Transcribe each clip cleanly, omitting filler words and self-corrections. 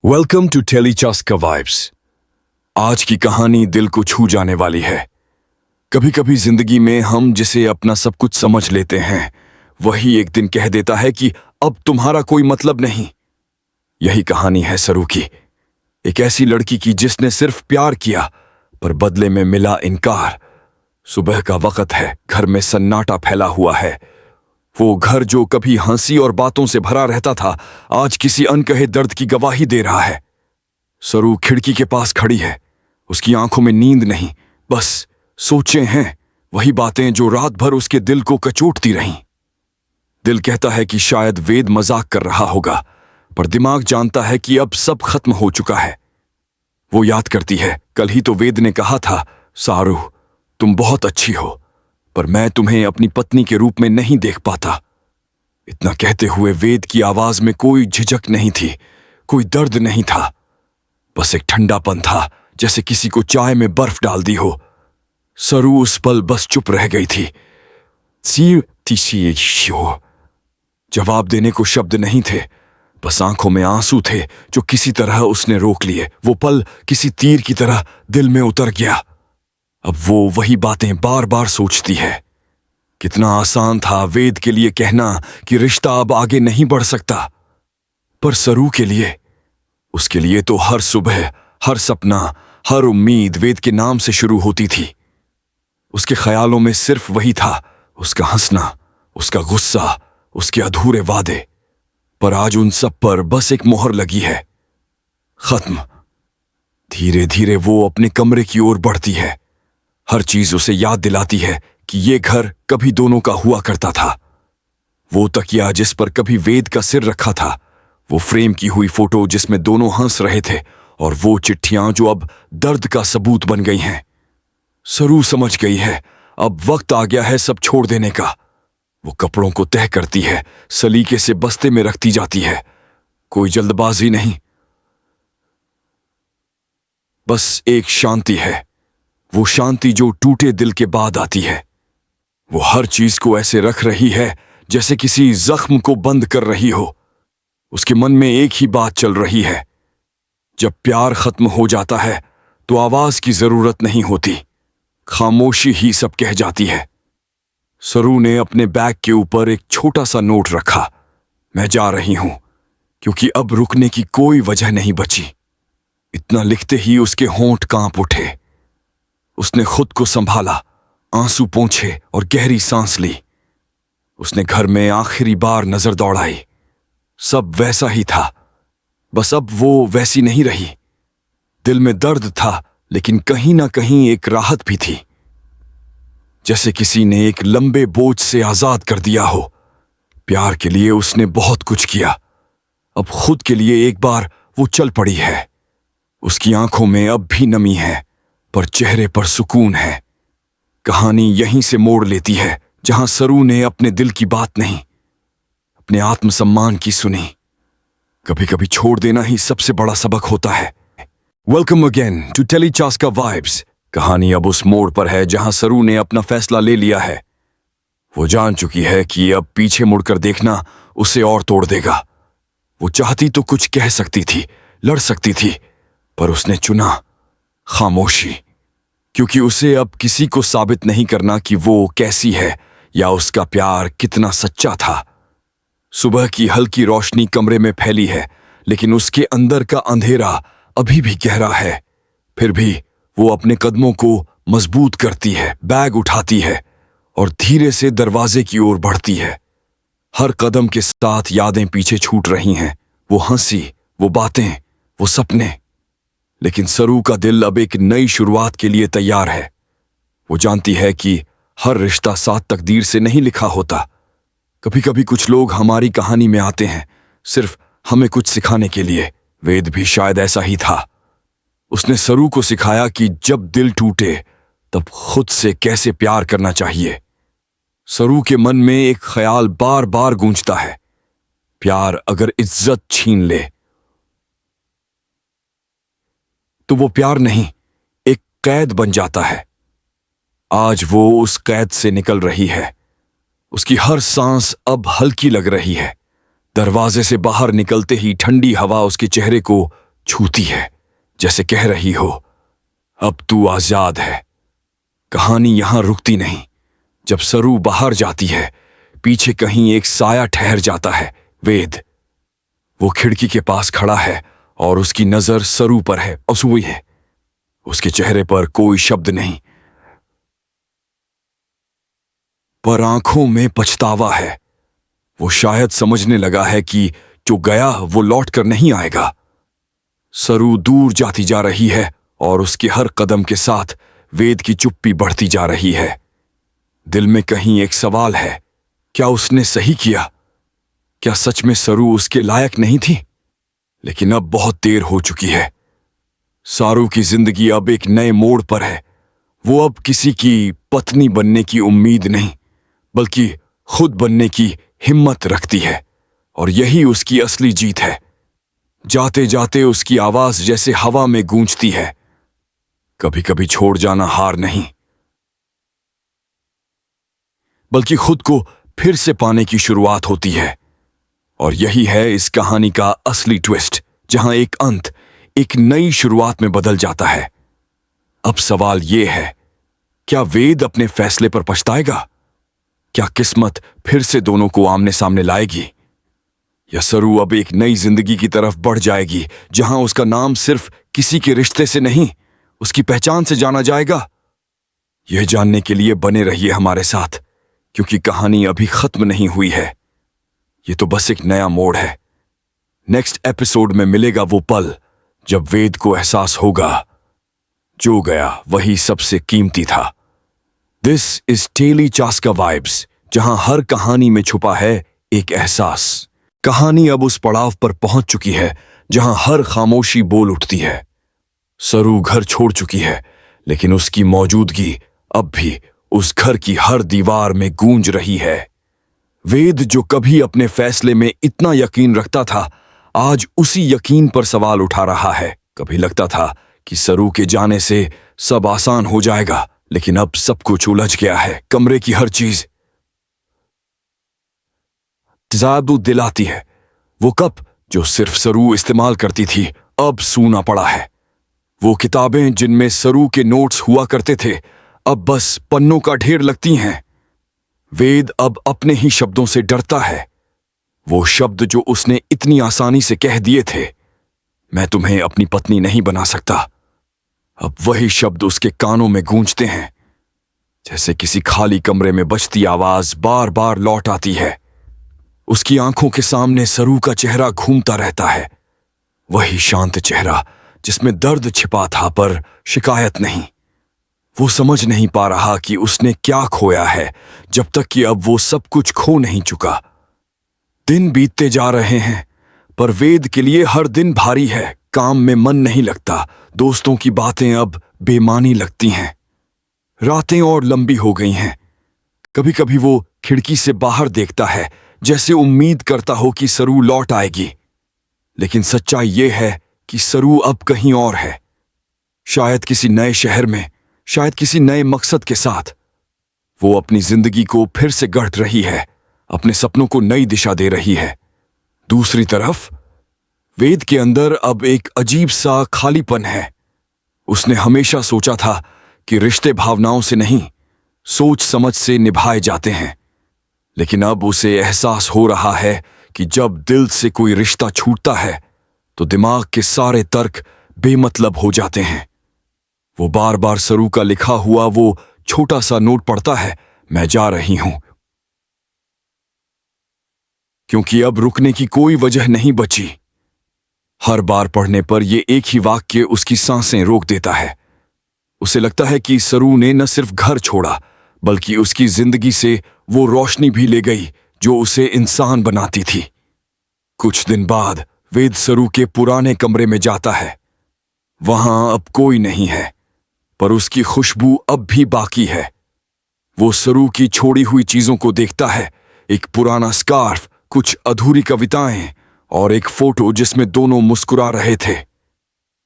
Welcome to टेलीचास्का vibes. आज की कहानी दिल को छू जाने वाली है। कभी कभी जिंदगी में हम जिसे अपना सब कुछ समझ लेते हैं वही एक दिन कह देता है कि अब तुम्हारा कोई मतलब नहीं। यही कहानी है सरू की, एक ऐसी लड़की की जिसने सिर्फ प्यार किया पर बदले में मिला इनकार। सुबह का वक्त है, घर में सन्नाटा फैला हुआ है। वो घर जो कभी हंसी और बातों से भरा रहता था आज किसी अनकहे दर्द की गवाही दे रहा है। सरू खिड़की के पास खड़ी है, उसकी आंखों में नींद नहीं, बस सोचें हैं, वही बातें जो रात भर उसके दिल को कचोटती रहीं। दिल कहता है कि शायद वेद मजाक कर रहा होगा, पर दिमाग जानता है कि अब सब खत्म हो चुका है। वो याद करती है, कल ही तो वेद ने कहा था, सारू तुम बहुत अच्छी हो पर मैं तुम्हें अपनी पत्नी के रूप में नहीं देख पाता। इतना कहते हुए वेद की आवाज में कोई झिझक नहीं थी, कोई दर्द नहीं था, बस एक ठंडापन था जैसे किसी को चाय में बर्फ डाल दी हो। सरू उस पल बस चुप रह गई थी। जवाब देने को शब्द नहीं थे, बस आंखों में आंसू थे जो किसी तरह उसने रोक लिए। वो पल किसी तीर की तरह दिल में उतर गया। अब वो वही बातें बार बार सोचती है। कितना आसान था वेद के लिए कहना कि रिश्ता अब आगे नहीं बढ़ सकता, पर सरू के लिए, उसके लिए तो हर सुबह, हर सपना, हर उम्मीद वेद के नाम से शुरू होती थी। उसके ख्यालों में सिर्फ वही था, उसका हंसना, उसका गुस्सा, उसके अधूरे वादे। पर आज उन सब पर बस एक मोहर लगी है, खत्म। धीरे धीरे वो अपने कमरे की ओर बढ़ती है। हर चीज उसे याद दिलाती है कि ये घर कभी दोनों का हुआ करता था। वो तकिया जिस पर कभी वेद का सिर रखा था, वो फ्रेम की हुई फोटो जिसमें दोनों हंस रहे थे, और वो चिट्ठियां जो अब दर्द का सबूत बन गई हैं। सरू समझ गई है, अब वक्त आ गया है सब छोड़ देने का। वो कपड़ों को तह करती है, सलीके से बस्ते में रखती जाती है। कोई जल्दबाजी नहीं, बस एक शांति है, वो शांति जो टूटे दिल के बाद आती है। वो हर चीज को ऐसे रख रही है जैसे किसी जख्म को बंद कर रही हो। उसके मन में एक ही बात चल रही है, जब प्यार खत्म हो जाता है तो आवाज की जरूरत नहीं होती, खामोशी ही सब कह जाती है। सरू ने अपने बैग के ऊपर एक छोटा सा नोट रखा, मैं जा रही हूं, क्योंकि अब रुकने की कोई वजह नहीं बची। इतना लिखते ही उसके होंठ कांप उठे। उसने खुद को संभाला, आंसू पोंछे और गहरी सांस ली। उसने घर में आखिरी बार नजर दौड़ाई। सब वैसा ही था, बस अब वो वैसी नहीं रही। दिल में दर्द था, लेकिन कहीं ना कहीं एक राहत भी थी, जैसे किसी ने एक लंबे बोझ से आजाद कर दिया हो। प्यार के लिए उसने बहुत कुछ किया, अब खुद के लिए एक बार वो चल पड़ी है। उसकी आंखों में अब भी नमी है, पर चेहरे पर सुकून है। कहानी यहीं से मोड़ लेती है जहां सरू ने अपने दिल की बात नहीं, अपने आत्मसम्मान की सुनी। कभी कभी छोड़ देना ही सबसे बड़ा सबक होता है। वेलकम अगेन टू टेलीचास्का वाइब्स। कहानी अब उस मोड़ पर है जहां सरू ने अपना फैसला ले लिया है। वो जान चुकी है कि अब पीछे मुड़कर देखना उसे और तोड़ देगा। वो चाहती तो कुछ कह सकती थी, लड़ सकती थी, पर उसने चुना खामोशी, क्योंकि उसे अब किसी को साबित नहीं करना कि वो कैसी है या उसका प्यार कितना सच्चा था। सुबह की हल्की रोशनी कमरे में फैली है, लेकिन उसके अंदर का अंधेरा अभी भी गहरा है। फिर भी वो अपने कदमों को मजबूत करती है, बैग उठाती है और धीरे से दरवाजे की ओर बढ़ती है। हर कदम के साथ यादें पीछे छूट रही हैं, वो हंसी, वो बातें, वो सपने। लेकिन सरू का दिल अब एक नई शुरुआत के लिए तैयार है। वो जानती है कि हर रिश्ता साथ तकदीर से नहीं लिखा होता। कभी कभी कुछ लोग हमारी कहानी में आते हैं सिर्फ हमें कुछ सिखाने के लिए। वेद भी शायद ऐसा ही था। उसने सरू को सिखाया कि जब दिल टूटे तब खुद से कैसे प्यार करना चाहिए। सरू के मन में एक ख्याल बार बार गूंजता है, प्यार अगर इज्जत छीन ले तो वो प्यार नहीं, एक कैद बन जाता है। आज वो उस कैद से निकल रही है। उसकी हर सांस अब हल्की लग रही है। दरवाजे से बाहर निकलते ही ठंडी हवा उसके चेहरे को छूती है, जैसे कह रही हो, अब तू आजाद है। कहानी यहां रुकती नहीं। जब सरू बाहर जाती है, पीछे कहीं एक साया ठहर जाता है। वेद। वो खिड़की के पास खड़ा है और उसकी नजर सरू पर है, असुई है। उसके चेहरे पर कोई शब्द नहीं, पर आंखों में पछतावा है। वो शायद समझने लगा है कि जो गया वो लौट कर नहीं आएगा। सरू दूर जाती जा रही है और उसके हर कदम के साथ वेद की चुप्पी बढ़ती जा रही है। दिल में कहीं एक सवाल है, क्या उसने सही किया? क्या सच में सरू उसके लायक नहीं थी? लेकिन अब बहुत देर हो चुकी है। सारू की जिंदगी अब एक नए मोड़ पर है। वो अब किसी की पत्नी बनने की उम्मीद नहीं, बल्कि खुद बनने की हिम्मत रखती है, और यही उसकी असली जीत है। जाते जाते उसकी आवाज जैसे हवा में गूंजती है, कभी कभी छोड़ जाना हार नहीं, बल्कि खुद को फिर से पाने की शुरुआत होती है। और यही है इस कहानी का असली ट्विस्ट, जहां एक अंत एक नई शुरुआत में बदल जाता है। अब सवाल यह है, क्या वेद अपने फैसले पर पछताएगा? क्या किस्मत फिर से दोनों को आमने सामने लाएगी? या सरू अब एक नई जिंदगी की तरफ बढ़ जाएगी, जहां उसका नाम सिर्फ किसी के रिश्ते से नहीं, उसकी पहचान से जाना जाएगा? यह जानने के लिए बने रहिए हमारे साथ, क्योंकि कहानी अभी खत्म नहीं हुई है। ये तो बस एक नया मोड़ है। नेक्स्ट एपिसोड में मिलेगा वो पल जब वेद को एहसास होगा, जो गया वही सबसे कीमती था। दिस इज टेली चास्का वाइब्स, जहां हर कहानी में छुपा है एक एहसास। कहानी अब उस पड़ाव पर पहुंच चुकी है जहां हर खामोशी बोल उठती है। सरू घर छोड़ चुकी है, लेकिन उसकी मौजूदगी अब भी उस घर की हर दीवार में गूंज रही है। वेद, जो कभी अपने फैसले में इतना यकीन रखता था, आज उसी यकीन पर सवाल उठा रहा है। कभी लगता था कि सरू के जाने से सब आसान हो जाएगा, लेकिन अब सब कुछ उलझ गया है। कमरे की हर चीज जादू दिलाती है। वो कप जो सिर्फ सरू इस्तेमाल करती थी, अब सूना पड़ा है। वो किताबें जिनमें सरू के नोट्स हुआ करते थे, अब बस पन्नों का ढेर लगती हैं। वेद अब अपने ही शब्दों से डरता है। वो शब्द जो उसने इतनी आसानी से कह दिए थे, मैं तुम्हें अपनी पत्नी नहीं बना सकता, अब वही शब्द उसके कानों में गूंजते हैं। जैसे किसी खाली कमरे में बजती आवाज बार बार लौट आती है। उसकी आंखों के सामने सरू का चेहरा घूमता रहता है, वही शांत चेहरा जिसमें दर्द छिपा था पर शिकायत नहीं। वो समझ नहीं पा रहा कि उसने क्या खोया है, जब तक कि अब वो सब कुछ खो नहीं चुका। दिन बीतते जा रहे हैं, पर वेद के लिए हर दिन भारी है। काम में मन नहीं लगता, दोस्तों की बातें अब बेमानी लगती हैं। रातें और लंबी हो गई हैं। कभी कभी वो खिड़की से बाहर देखता है, जैसे उम्मीद करता हो कि सरू लौट आएगी। लेकिन सच्चाई ये है कि सरू अब कहीं और है, शायद किसी नए शहर में, शायद किसी नए मकसद के साथ। वो अपनी जिंदगी को फिर से गढ़ रही है, अपने सपनों को नई दिशा दे रही है। दूसरी तरफ वेद के अंदर अब एक अजीब सा खालीपन है। उसने हमेशा सोचा था कि रिश्ते भावनाओं से नहीं, सोच समझ से निभाए जाते हैं। लेकिन अब उसे एहसास हो रहा है कि जब दिल से कोई रिश्ता छूटता है, तो दिमाग के सारे तर्क बेमतलब हो जाते हैं। वो बार बार सरू का लिखा हुआ वो छोटा सा नोट पढ़ता है, मैं जा रही हूं, क्योंकि अब रुकने की कोई वजह नहीं बची। हर बार पढ़ने पर यह एक ही वाक्य उसकी सांसें रोक देता है। उसे लगता है कि सरू ने न सिर्फ घर छोड़ा, बल्कि उसकी जिंदगी से वो रोशनी भी ले गई जो उसे इंसान बनाती थी। कुछ दिन बाद वेद सरू के पुराने कमरे में जाता है। वहां अब कोई नहीं है, पर उसकी खुशबू अब भी बाकी है। वो सरू की छोड़ी हुई चीजों को देखता है, एक पुराना स्कार्फ, कुछ अधूरी कविताएं और एक फोटो जिसमें दोनों मुस्कुरा रहे थे।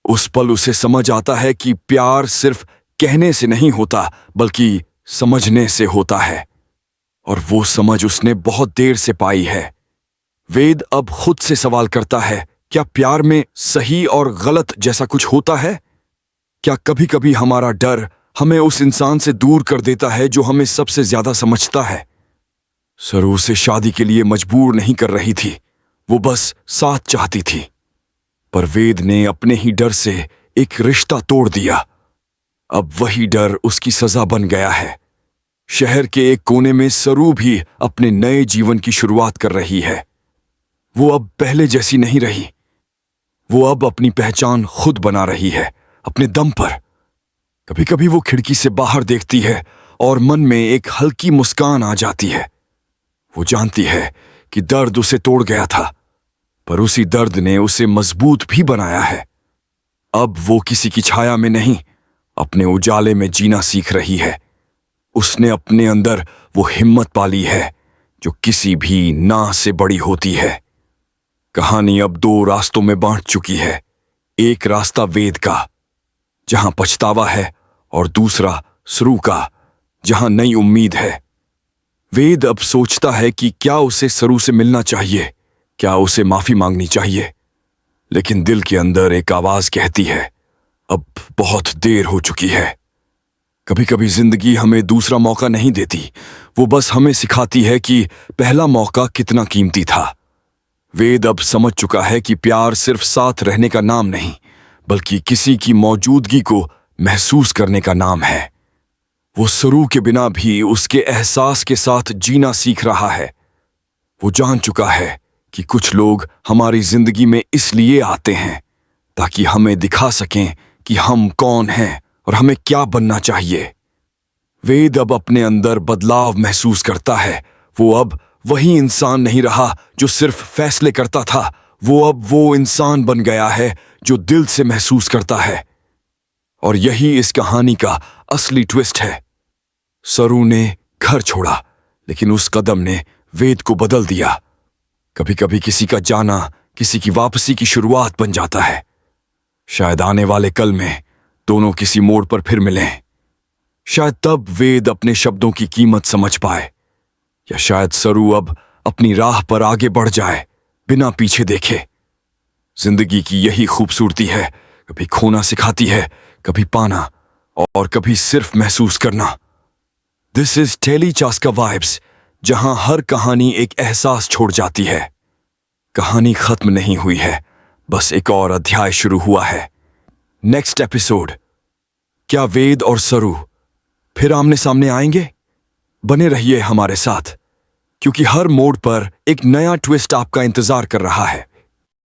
उस पल उसे समझ आता है कि प्यार सिर्फ कहने से नहीं होता, बल्कि समझने से होता है, और वो समझ उसने बहुत देर से पाई है। वेद अब खुद से सवाल करता है क्या प्यार में सही और गलत जैसा कुछ होता है? क्या कभी कभी हमारा डर हमें उस इंसान से दूर कर देता है जो हमें सबसे ज्यादा समझता है? सरू उसे शादी के लिए मजबूर नहीं कर रही थी, वो बस साथ चाहती थी। पर वेद ने अपने ही डर से एक रिश्ता तोड़ दिया। अब वही डर उसकी सजा बन गया है। शहर के एक कोने में सरू भी अपने नए जीवन की शुरुआत कर रही है। वो अब पहले जैसी नहीं रही। वो अब अपनी पहचान खुद बना रही है, अपने दम पर। कभी कभी वो खिड़की से बाहर देखती है और मन में एक हल्की मुस्कान आ जाती है। वो जानती है कि दर्द उसे तोड़ गया था, पर उसी दर्द ने उसे मजबूत भी बनाया है। अब वो किसी की छाया में नहीं, अपने उजाले में जीना सीख रही है। उसने अपने अंदर वो हिम्मत पाली है जो किसी भी ना से बड़ी होती है। कहानी अब दो रास्तों में बांट चुकी है। एक रास्ता वेद का, जहां पछतावा है, और दूसरा सरू का, जहां नई उम्मीद है। वेद अब सोचता है कि क्या उसे सरू से मिलना चाहिए, क्या उसे माफी मांगनी चाहिए। लेकिन दिल के अंदर एक आवाज कहती है, अब बहुत देर हो चुकी है। कभी कभी जिंदगी हमें दूसरा मौका नहीं देती, वो बस हमें सिखाती है कि पहला मौका कितना कीमती था। वेद अब समझ चुका है कि प्यार सिर्फ साथ रहने का नाम नहीं, बल्कि किसी की मौजूदगी को महसूस करने का नाम है। वो सरू के बिना भी उसके एहसास के साथ जीना सीख रहा है। वो जान चुका है कि कुछ लोग हमारी जिंदगी में इसलिए आते हैं ताकि हमें दिखा सकें कि हम कौन हैं और हमें क्या बनना चाहिए। वेद अब अपने अंदर बदलाव महसूस करता है। वो अब वही इंसान नहीं रहा जो सिर्फ फैसले करता था। वो अब वो इंसान बन गया है जो दिल से महसूस करता है। और यही इस कहानी का असली ट्विस्ट है। सरू ने घर छोड़ा, लेकिन उस कदम ने वेद को बदल दिया। कभी कभी किसी का जाना किसी की वापसी की शुरुआत बन जाता है। शायद आने वाले कल में दोनों किसी मोड़ पर फिर मिलें। शायद तब वेद अपने शब्दों की कीमत समझ पाए, या शायद सरू अब अपनी राह पर आगे बढ़ जाए बिना पीछे देखे। जिंदगी की यही खूबसूरती है, कभी खोना सिखाती है, कभी पाना, और कभी सिर्फ महसूस करना। दिस इज टेली चास्का वाइब्स, जहां हर कहानी एक एहसास छोड़ जाती है। कहानी खत्म नहीं हुई है, बस एक और अध्याय शुरू हुआ है। नेक्स्ट एपिसोड, क्या वेद और सरू फिर आमने सामने आएंगे? बने रहिए हमारे साथ, क्योंकि हर मोड़ पर एक नया ट्विस्ट आपका इंतजार कर रहा है।